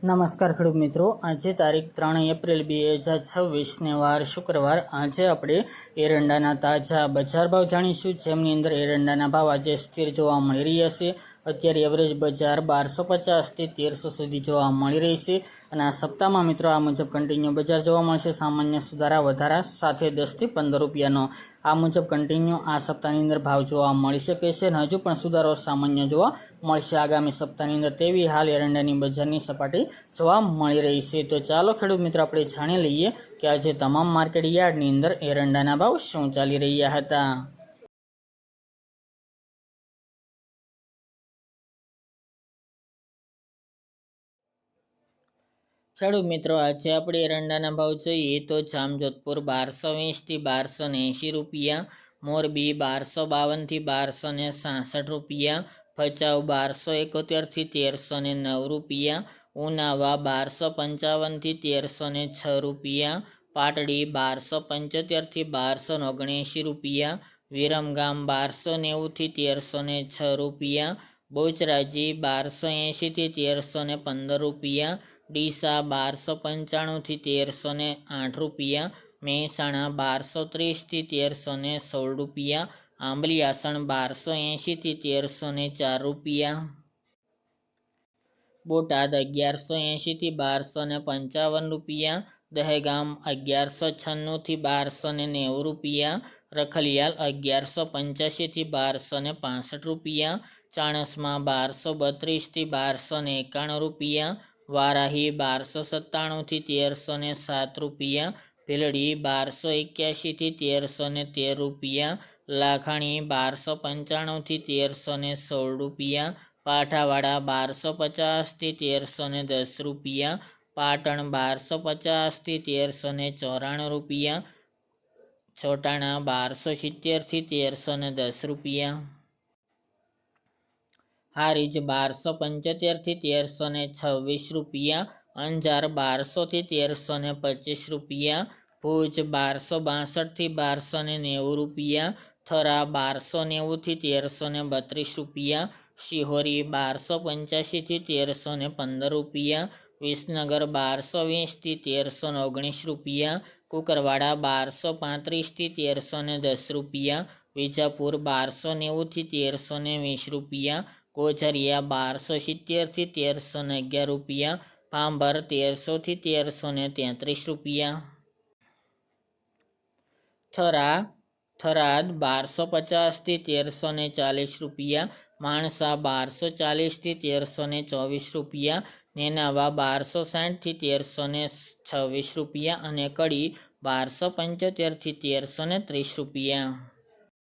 નમસ્કાર ખેડૂત મિત્રો, આજે તારીખ 3 એપ્રિલ 2026 ને વાર શુક્રવાર. આજે આપણે એરંડાના તાજા બજાર ભાવ જાણીશું, જેમની અંદર એરંડાના ભાવ આજે સ્થિર જોવા મળી રહ્યા છે. અત્યારે એવરેજ બજાર 1250 થી 1300 સુધી જોવા મળી રહી છે. અને આ સપ્તાહમાં મિત્રો આ મુજબ કન્ટિન્યુ બજાર જોવા મળશે. સામાન્ય સુધારા વધારા સાથે 10 થી 15 રૂપિયાનો આ મુજબ કન્ટિન્યુ આ સપ્તાહની અંદર ભાવ જોવા મળી શકે છે. અને હજુ પણ સુધારો સામાન્ય જોવા મળશે આગામી સપ્તાહની અંદર. તેવી હાલ એરંડાની બજારની સપાટી જોવા મળી રહી છે. તો ચાલો ખેડૂત મિત્રો આપણે જાણી લઈએ કે આજે તમામ માર્કેટ યાર્ડની અંદર એરંડાના ભાવ શું ચાલી રહ્યા હતા. ખેડૂત મિત્રો, આજે આપણે એરંડાના ભાવ જોઈએ તો જામજોધપુર 1220 થી 1280 રૂપિયા, મોરબી 1252 થી 1266 રૂપિયા, ભચાઉ 1271 થી 1309 રૂપિયા, ઉનાવા 1255 થી 1306 રૂપિયા, પાટડી 1275 થી 1279 રૂપિયા, વિરમગામ 1290 થી 1306 રૂપિયા, બોચરાજી 1280 થી 1315 રૂપિયા, ડીસા 1295 થી 1308 રૂપિયા, મહેસાણા 1230 થી 1316 રૂપિયા, આંબલિયાસણ 1280 થી 1304 રૂપિયા, બોટાદ 1180 થી 1255 રૂપિયા, દહેગામ 1196 થી 1290 રૂપિયા, રખલિયાલ 1185 થી 1265 રૂપિયા, ચાણસમાં 1232 થી 1291 રૂપિયા, વારાહી 1297 થી 1307 રૂપિયા, ભીલડી 1281 થી 1313 રૂપિયા, લાખાણી 1295 થી 1316 રૂપિયા, પાઠાવાડા 1250 થી 1310 રૂપિયા, પાટણ 1250 થી 1394 રૂપિયા, છોટાણા 1270 થી 1310 રૂપિયા, હારીજ 1275 થી 1326 રૂપિયા, અંજાર 1200 થી 1325 રૂપિયા, ભુજ 1262 થી 1290 રૂપિયા, થરા 1290 થી 1332 રૂપિયા, શિહોરી 1285 થી 1315 રૂપિયા, વિસનગર 1220 થી 1319 રૂપિયા, કુકરવાડા 1235 થી 1310 રૂપિયા, વિજાપુર 1290 થી 1320 રૂપિયા, ગોઝરિયા 1270 થી 1311 રૂપિયા, ભાંભર 1300 થી 1333 રૂપિયા, થરાદ 1250 થી 1340 રૂપિયા, માણસા 1240 થી 1324 રૂપિયા, નેનાવા 1260 થી 1326 રૂપિયા અને કડી 1275 થી 1330 રૂપિયા.